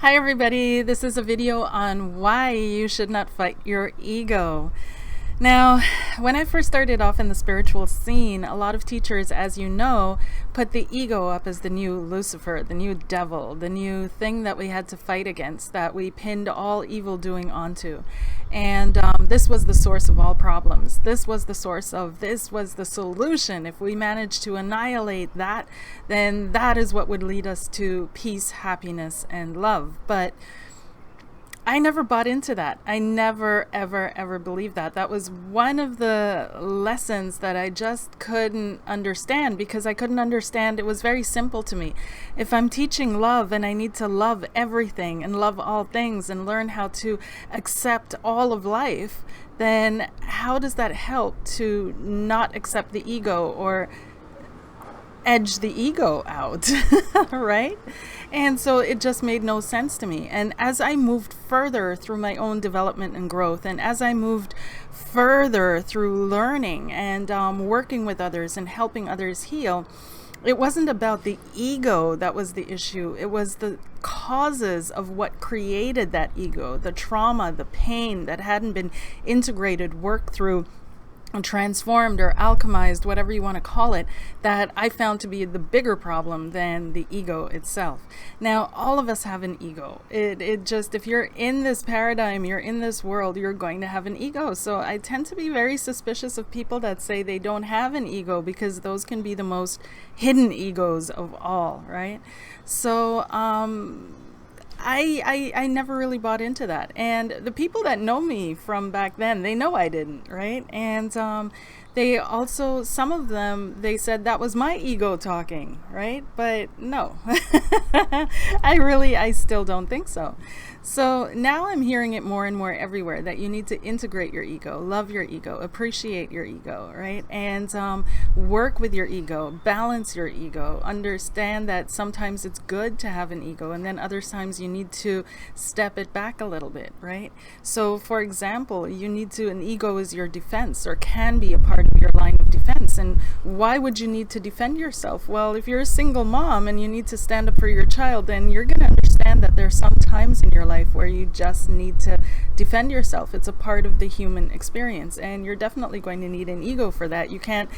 Hi everybody, this is a video on why you should not fight your ego. Now, when I first started off in the spiritual scene, a lot of teachers, as you know, put the ego up as the new Lucifer, the new devil, the new thing that we had to fight against, that we pinned all evil doing onto. And this was the source of all problems. This was the solution. If we managed to annihilate that, then that is what would lead us to peace, happiness, and love. But I never bought into that. I never, ever believed that. That was one of the lessons that I just couldn't understand, because I couldn't understand. It was very simple to me. If I'm teaching love and I need to love everything and love all things and learn how to accept all of life, then how does that help to not accept the ego or edge the ego out, right? And so it just made no sense to me. And as I moved further through my own development and growth, and as I moved further through learning and working with others and helping others heal, it wasn't about the ego that was the issue. It was the causes of what created that ego, the trauma, the pain that hadn't been integrated, worked through, transformed or alchemized, whatever you want to call it, that I found to be the bigger problem than the ego itself. Now, all of us have an ego. It just, if you're in this paradigm, you're in this world, you're going to have an ego. So I tend to be very suspicious of people that say they don't have an ego, because those can be the most hidden egos of all, right? So, I never really bought into that. And the people that know me from back then, they know I didn't, right? And they also, some of them, they said that was my ego talking, right? But no, I still don't think so. So now I'm hearing it more and more everywhere, that you need to integrate your ego, love your ego, appreciate your ego, right? And work with your ego, balance your ego, understand that sometimes it's good to have an ego, and then other times you need to step it back a little bit, right? So for example, you need to, an ego is your defense, or can be a part of your line of defense. And why would you need to defend yourself? Well, if you're a single mom and you need to stand up for your child, then you're going to understand that there's some times in your life where you just need to defend yourself. It's a part of the human experience, and you're definitely going to need an ego for that. You can't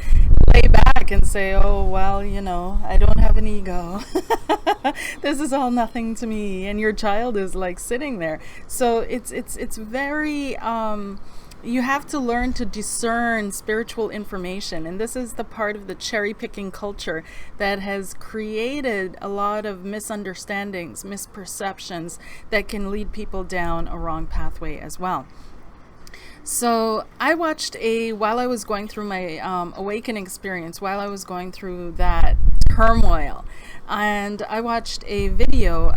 lay back and say, oh, well, you know, I don't have an ego. This is all nothing to me. And your child is like sitting there. So it's very, you have to learn to discern spiritual information. And this is the part of the cherry picking culture that has created a lot of misunderstandings, misperceptions that can lead people down a wrong pathway as well. So I watched while I was going through my awakening experience, while I was going through that turmoil, and I watched a video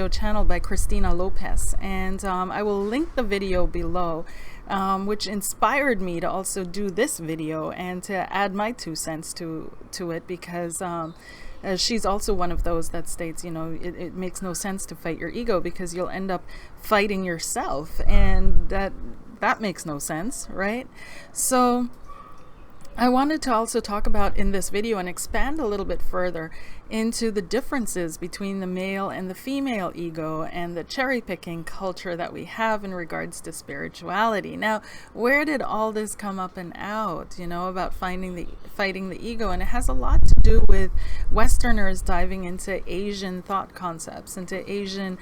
channel by Christina Lopez, and I will link the video below, which inspired me to also do this video and to add my 2 cents to it, because she's also one of those that states, you know, it makes no sense to fight your ego, because you'll end up fighting yourself, and that makes no sense, right? So I wanted to also talk about in this video and expand a little bit further into the differences between the male and the female ego, and the cherry picking culture that we have in regards to spirituality. Now, where did all this come up and out, you know, about fighting the ego? And it has a lot to do with Westerners diving into Asian thought concepts, into Asian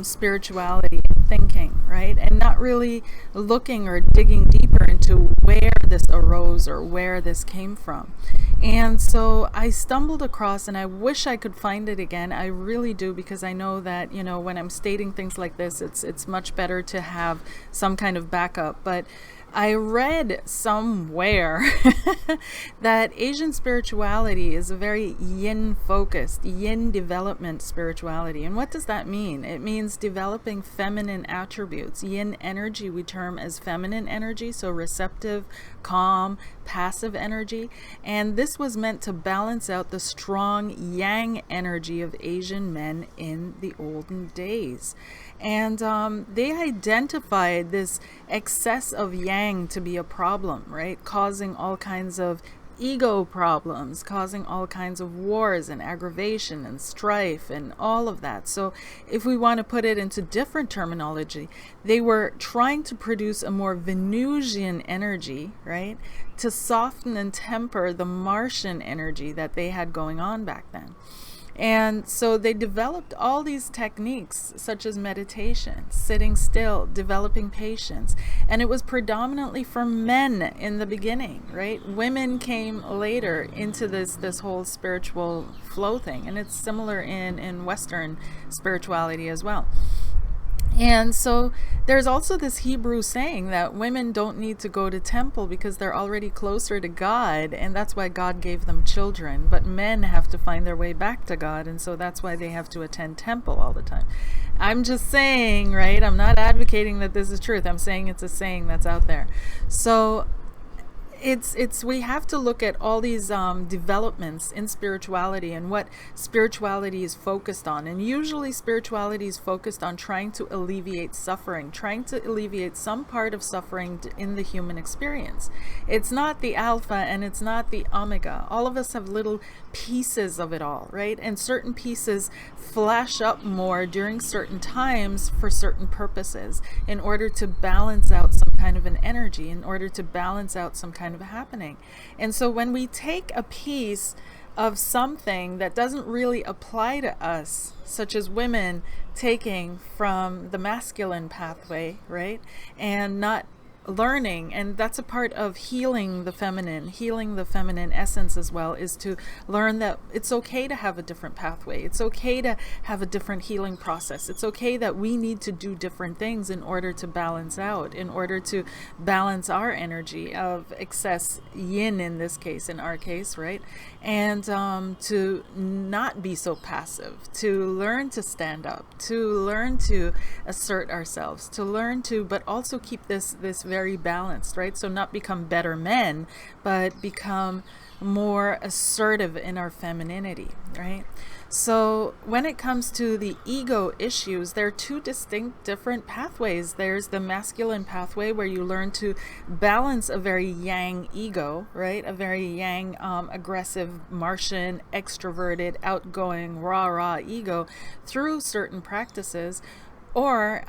spirituality thinking, right? And not really looking or digging deeper into where this arose or where this came from. And so I stumbled across, and I wish I could find it again. I really do, because I know that, you know, when I'm stating things like this, it's much better to have some kind of backup. But I read somewhere that Asian spirituality is a very yin-focused, yin development spirituality. And what does that mean? It means developing feminine attributes. Yin energy we term as feminine energy, so receptive, calm, passive energy. And this was meant to balance out the strong yang energy of Asian men in the olden days. And they identified this excess of yang to be a problem, right? Causing all kinds of ego problems, causing all kinds of wars and aggravation and strife and all of that. So if we want to put it into different terminology, they were trying to produce a more Venusian energy, right, to soften and temper the Martian energy that they had going on back then. And so they developed all these techniques such as meditation, sitting still, developing patience. And it was predominantly for men in the beginning, right? Women came later into this whole spiritual flow thing. And it's similar in Western spirituality as well. And so there's also this Hebrew saying that women don't need to go to temple because they're already closer to God, and that's why God gave them children. But men have to find their way back to God, and so that's why they have to attend temple all the time. I'm just saying, right? I'm not advocating that this is truth. I'm saying it's a saying that's out there. So we have to look at all these developments in spirituality and what spirituality is focused on. And usually spirituality is focused on trying to alleviate suffering, trying to alleviate some part of suffering in the human experience. It's not the alpha and it's not the omega. All of us have little pieces of it all, right? And certain pieces flash up more during certain times for certain purposes in order to balance out some kind of an energy, in order to balance out some kind of a happening. And so when we take a piece of something that doesn't really apply to us, such as women taking from the masculine pathway, right, and not learning, and that's a part of healing the feminine essence as well, is to learn that it's okay to have a different pathway. It's okay to have a different healing process. It's okay that we need to do different things in order to balance out, in order to balance our energy of excess yin in this case, in our case, right? And to not be so passive, to learn to stand up, to learn to assert ourselves, to learn to, but also keep this very balanced, right? So not become better men, but become more assertive in our femininity, right? So when it comes to the ego issues, there are two distinct different pathways. There's the masculine pathway where you learn to balance a very yang ego, right? A very yang, aggressive, Martian, extroverted, outgoing, rah ego through certain practices. Or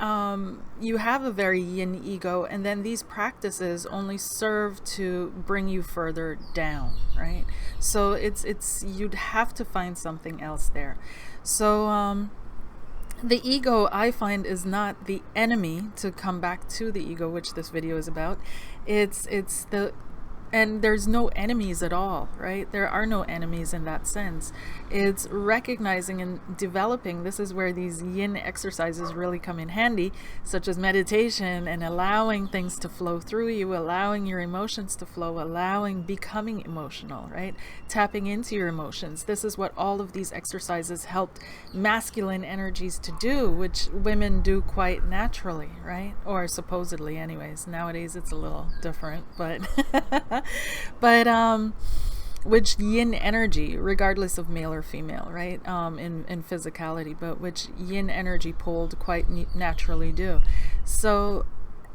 you have a very yin ego, and then these practices only serve to bring you further down, right? So it's you'd have to find something else there. So the ego, I find, is not the enemy, to come back to the ego, which this video is about. It's the And there's no enemies at all, right? There are no enemies in that sense. It's recognizing and developing. This is where these yin exercises really come in handy, such as meditation and allowing things to flow through you, allowing your emotions to flow, becoming emotional, right? Tapping into your emotions. This is what all of these exercises helped masculine energies to do, which women do quite naturally, right? Or supposedly anyways. Nowadays it's a little different, but which yin energy, regardless of male or female, right, in physicality, but which yin energy pulled quite naturally do. So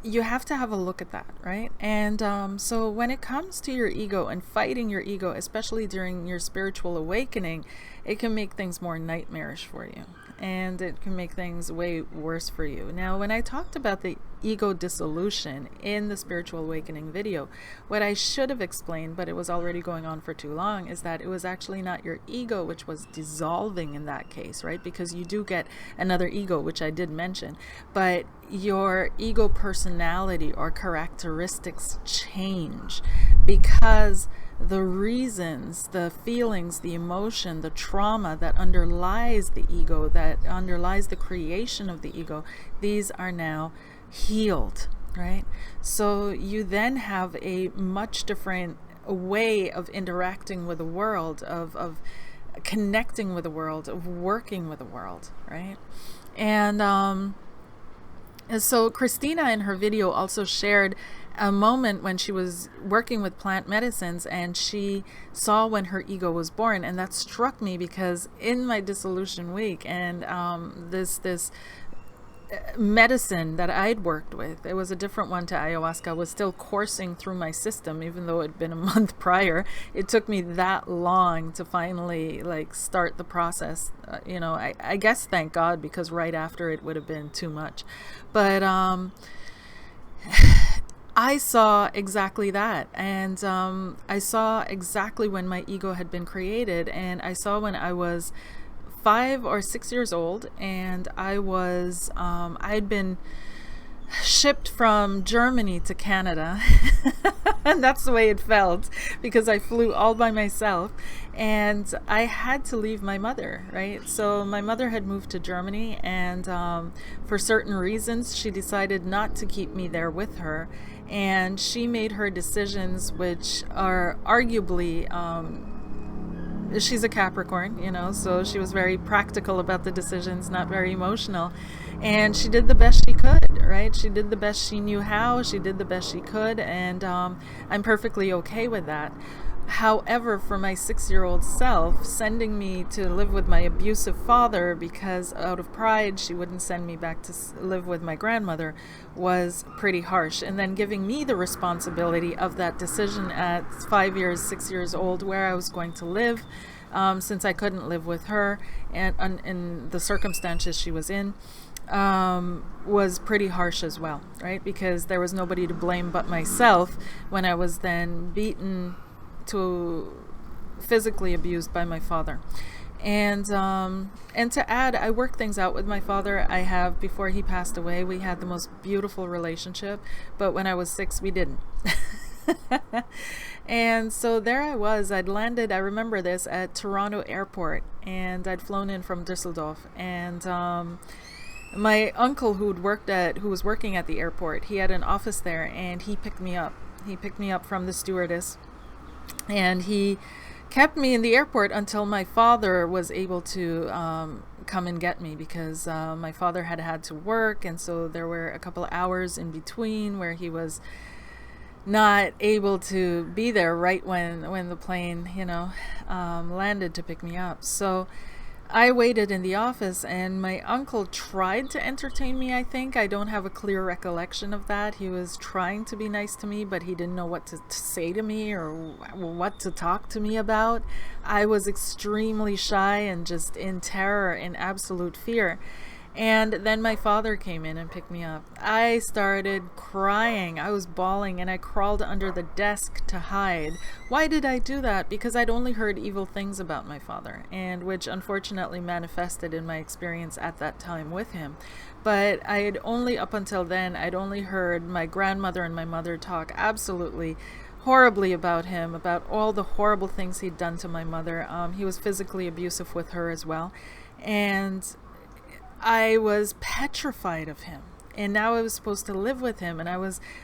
you have to have a look at that, right? And so when it comes to your ego and fighting your ego, especially during your spiritual awakening, it can make things more nightmarish for you, and it can make things way worse for you. Now, when I talked about the ego dissolution in the spiritual awakening video, what I should have explained, but it was already going on for too long, is that it was actually not your ego which was dissolving in that case, right? Because you do get another ego, which I did mention, but your ego personality or characteristics change because the reasons, the feelings, the emotion, the trauma that underlies the ego, that underlies the creation of the ego, these are now healed, right? So you then have a much different way of interacting with the world, of connecting with the world, of working with the world, right? And so Christina in her video also shared a moment when she was working with plant medicines and she saw when her ego was born, and that struck me because in my dissolution week and this medicine that I'd worked with, it was a different one to ayahuasca, was still coursing through my system, even though it had been a month prior. It took me that long to finally like start the process. I guess thank God, because right after it would have been too much. But I saw exactly that. And I saw exactly when my ego had been created. And I saw when I was 5 or 6 years old, and I'd been shipped from Germany to Canada. And that's the way it felt, because I flew all by myself, and I had to leave my mother, right? So my mother had moved to Germany, and for certain reasons she decided not to keep me there with her, and she made her decisions, which are arguably she's a Capricorn, so she was very practical about the decisions, not very emotional. And she did the best she could, right? She did the best she knew how. She did the best she could. And I'm perfectly okay with that. However, for my 6-year-old self, sending me to live with my abusive father because out of pride she wouldn't send me back to live with my grandmother was pretty harsh. And then giving me the responsibility of that decision at 5 years, 6 years old, where I was going to live, since I couldn't live with her and in the circumstances she was in, was pretty harsh as well, right? Because there was nobody to blame but myself when I was then beaten to physically abused by my father. And to add, I worked things out with my father. Before he passed away, we had the most beautiful relationship, but when I was 6, we didn't. And so there I was. I'd landed, I remember this, at Toronto airport, and I'd flown in from Düsseldorf, and my uncle who was working at the airport, he had an office there, and he picked me up. He picked me up from the stewardess, and he kept me in the airport until my father was able to come and get me, because my father had to work, and so there were a couple of hours in between where he was not able to be there right when the plane landed to pick me up. So I waited in the office, and my uncle tried to entertain me, I think. I don't have a clear recollection of that. He was trying to be nice to me, but he didn't know what to say to me or what to talk to me about. I was extremely shy and just in terror, in absolute fear. And then my father came in and picked me up. I started crying. I was bawling, and I crawled under the desk to hide. Why did I do that? Because I'd only heard evil things about my father, and which unfortunately manifested in my experience at that time with him. But up until then, I'd only heard my grandmother and my mother talk absolutely horribly about him, about all the horrible things he'd done to my mother. He was physically abusive with her as well. And I was petrified of him, and now I was supposed to live with him, and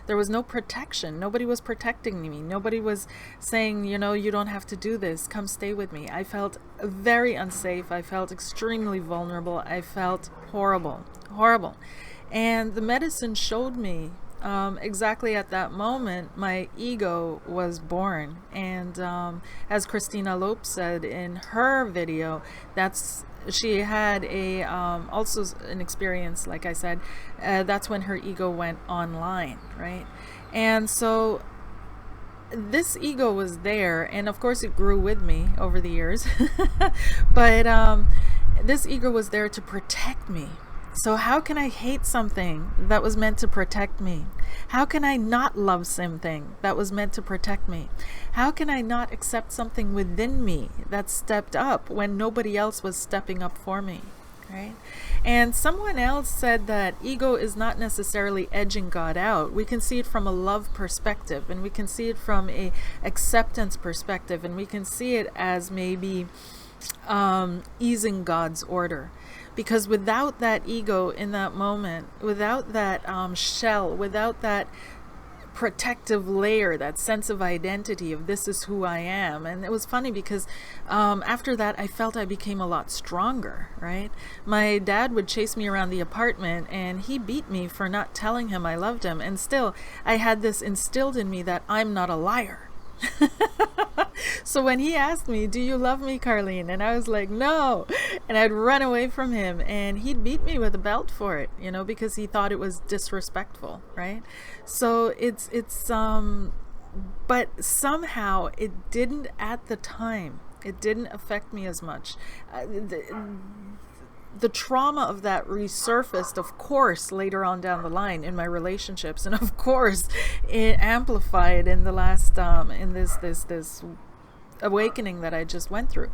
there was no protection. Nobody was protecting me. Nobody was saying, you don't have to do this. Come stay with me. I felt very unsafe. I felt extremely vulnerable. I felt horrible. And the medicine showed me exactly at that moment my ego was born. And as Christina Lope said in her video, she had also an experience, like I said, that's when her ego went online, right? And so this ego was there, and of course it grew with me over the years, but this ego was there to protect me. So how can I hate something that was meant to protect me? How can I not love something that was meant to protect me? How can I not accept something within me that stepped up when nobody else was stepping up for me, right? And someone else said that ego is not necessarily edging God out. We can see it from a love perspective, and we can see it from a acceptance perspective, and we can see it as maybe easing God's order. Because without that ego in that moment, without that shell, without that protective layer, that sense of identity of this is who I am. And it was funny because after that, I felt I became a lot stronger, right? My dad would chase me around the apartment, and he beat me for not telling him I loved him. And still, I had this instilled in me that I'm not a liar. So when he asked me, do you love me, Karleen? And I was like, no. And I'd run away from him, and he'd beat me with a belt for it, because he thought it was disrespectful, right? So but somehow it didn't at the time. It didn't affect me as much. The trauma of that resurfaced, of course, later on down the line in my relationships, and of course, it amplified in the last in this awakening that I just went through.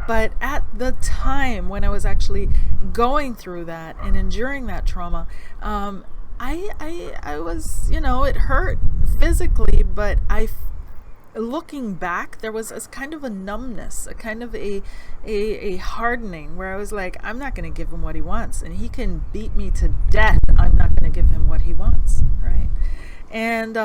But at the time when I was actually going through that and enduring that trauma, I was, it hurt physically, but looking back, there was a kind of a numbness, a kind of a hardening, where I was like, I'm not going to give him what he wants, and he can beat me to death. I'm not going to give him what he wants, right? And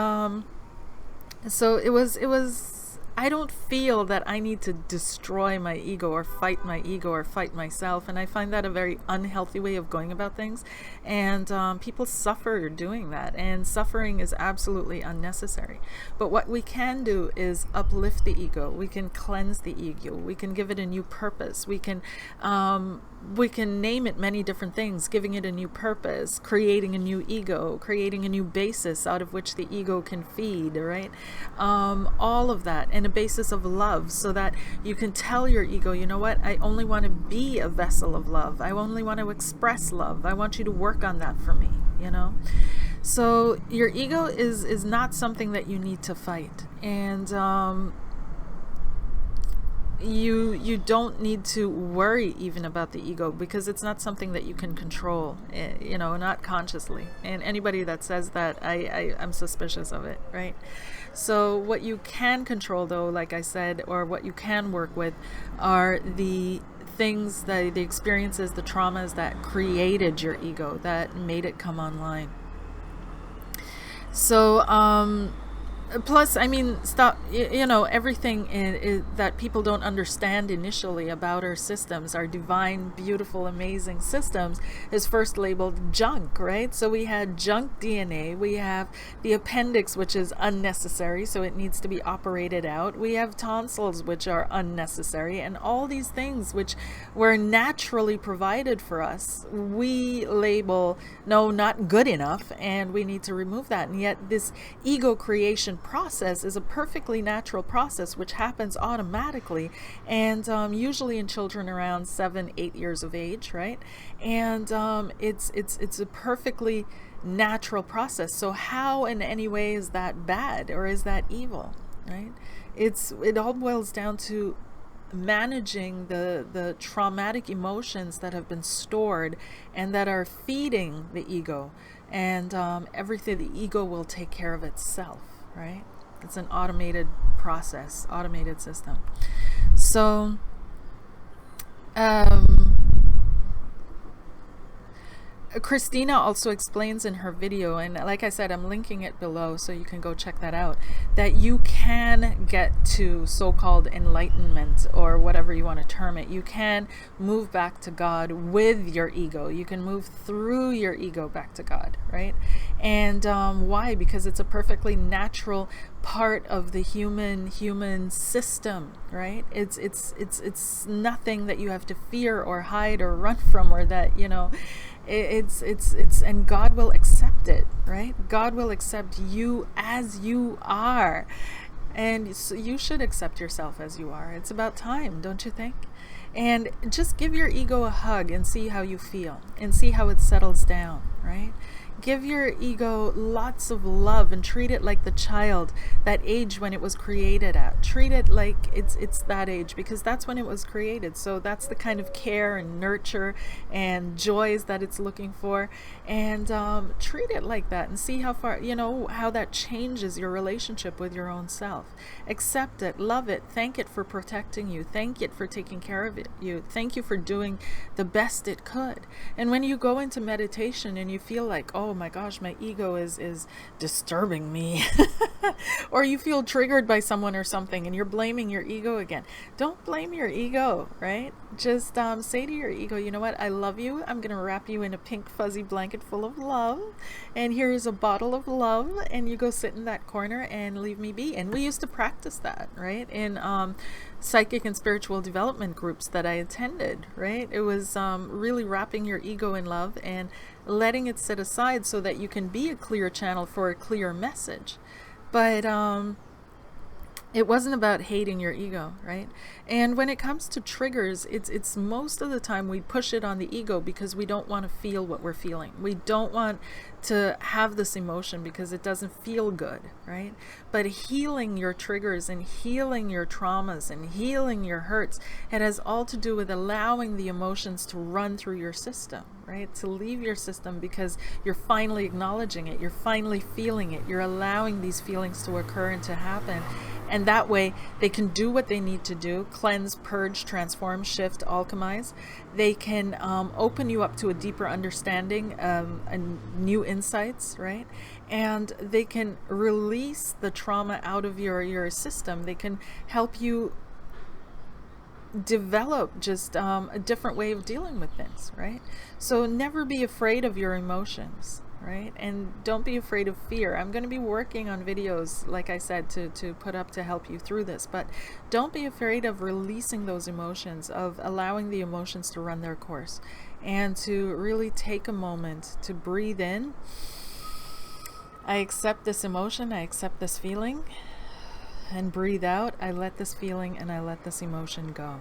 so it was. I don't feel that I need to destroy my ego or fight myself, and I find that a very unhealthy way of going about things. And people suffer doing that, and suffering is absolutely unnecessary. But what we can do is uplift the ego. We can cleanse the ego. We can give it a new purpose. We can name it many different things, giving it a new purpose, creating a new ego, creating a new basis out of which the ego can feed, right? All of that, and a basis of love, so that you can tell your ego, you know what, I only want to be a vessel of love. I only want to express love. I want you to work on that for me, So your ego is not something that you need to fight. And you don't need to worry even about the ego, because it's not something that you can control, not consciously. And anybody that says that, I'm suspicious of it, right? So what you can control, though, like I said, or what you can work with, are the things, the experiences, the traumas that created your ego, that made it come online. So plus, everything that people don't understand initially about our systems, our divine, beautiful, amazing systems, is first labeled junk, right? So we had junk DNA. We have the appendix, which is unnecessary, so it needs to be operated out. We have tonsils, which are unnecessary, and all these things which were naturally provided for us, we label, no, not good enough, and we need to remove that. And yet this ego creation process is a perfectly natural process which happens automatically, and usually in children around 7-8 years of age, right? And it's a perfectly natural process. So how in any way is that bad, or is that evil, right? It all boils down to managing the traumatic emotions that have been stored and that are feeding the ego, and everything, the ego will take care of itself, right? It's an automated process, automated system. So Christina also explains in her video, and like I said, I'm linking it below so you can go check that out, that you can get to so-called enlightenment, or whatever you want to term it. You can move back to God with your ego. You can move through your ego back to God, right? And why? Because it's a perfectly natural part of the human system, right? It's nothing that you have to fear or hide or run from, or that, it's and God will accept it, right? God will accept you as you are, and so you should accept yourself as you are. It's about time, don't you think? And just give your ego a hug and see how you feel, and see how it settles down, right? Give your ego lots of love and treat it like the child, that age when it was created at. Treat it like it's that age, because that's when it was created. So that's the kind of care and nurture and joys that it's looking for. And treat it like that, and see how far, how that changes your relationship with your own self. Accept it, love it, thank it for protecting you, thank it for taking care of you, thank you for doing the best it could. And when you go into meditation and you feel like, oh, oh my gosh, my ego is disturbing me. Or you feel triggered by someone or something and you're blaming your ego again. Don't blame your ego, right? Just say to your ego, you know what, I love you. I'm going to wrap you in a pink fuzzy blanket full of love. And here's a bottle of love. And you go sit in that corner and leave me be. And we used to practice that, right? In psychic and spiritual development groups that I attended, right? It was really wrapping your ego in love and letting it sit aside so that you can be a clear channel for a clear message. But it wasn't about hating your ego, right? And when it comes to triggers, it's most of the time we push it on the ego because we don't want to feel what we're feeling. We don't want to have this emotion because it doesn't feel good, right? But healing your triggers and healing your traumas and healing your hurts, it has all to do with allowing the emotions to run through your system, right? To leave your system because you're finally acknowledging it, you're finally feeling it, you're allowing these feelings to occur and to happen. And that way they can do what they need to do: cleanse, purge, transform, shift, alchemize. They can open you up to a deeper understanding and new insights, right? And they can release the trauma out of your system. They can help you develop just a different way of dealing with things, right? So never be afraid of your emotions, right? And don't be afraid of fear. I'm going to be working on videos, like I said, to put up to help you through this, but don't be afraid of releasing those emotions, of allowing the emotions to run their course, and to really take a moment to breathe in. I accept this emotion, I accept this feeling, and breathe out. I let this feeling and I let this emotion go.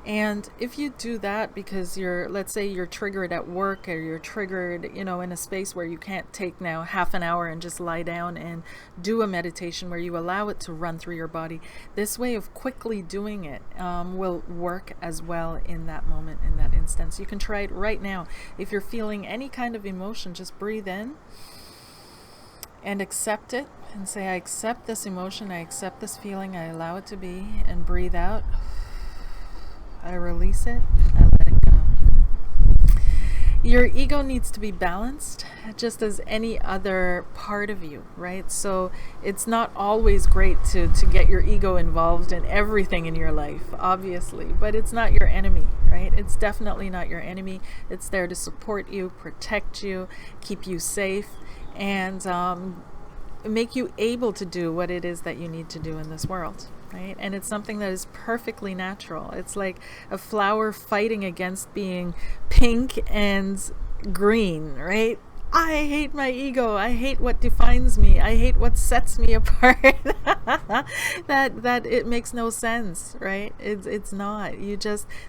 And if you do that because let's say you're triggered at work, or you're triggered, in a space where you can't take now half an hour and just lie down and do a meditation where you allow it to run through your body, this way of quickly doing it will work as well in that moment, in that instance. You can try it right now. If you're feeling any kind of emotion, just breathe in and accept it and say, I accept this emotion, I accept this feeling, I allow it to be, and breathe out. I release it, I let it go. Your ego needs to be balanced, just as any other part of you, right? So it's not always great to get your ego involved in everything in your life, obviously, but it's not your enemy, right? It's definitely not your enemy. It's there to support you, protect you, keep you safe, and make you able to do what it is that you need to do in this world, right? And it's something that is perfectly natural. It's like a flower fighting against being pink and green, right? I hate my ego. I hate what defines me. I hate what sets me apart. that it makes no sense, right? It's not.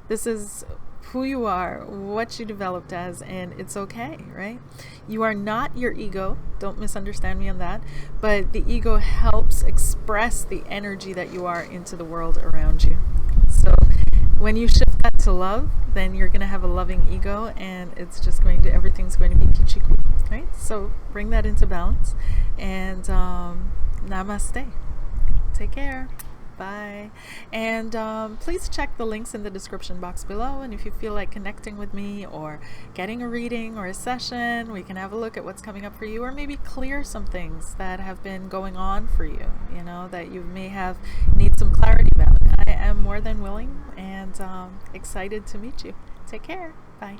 This is who you are, what you developed as, and it's okay, right? You are not your ego. Don't misunderstand me on that. But the ego helps express the energy that you are into the world around you. So when you shift that to love, then you're going to have a loving ego, and it's just everything's going to be peachy cool, right? So bring that into balance, and namaste. Take care. Bye. And please check the links in the description box below. And if you feel like connecting with me or getting a reading or a session, we can have a look at what's coming up for you, or maybe clear some things that have been going on for you, that you may need some clarity about. I am more than willing and excited to meet you. Take care. Bye.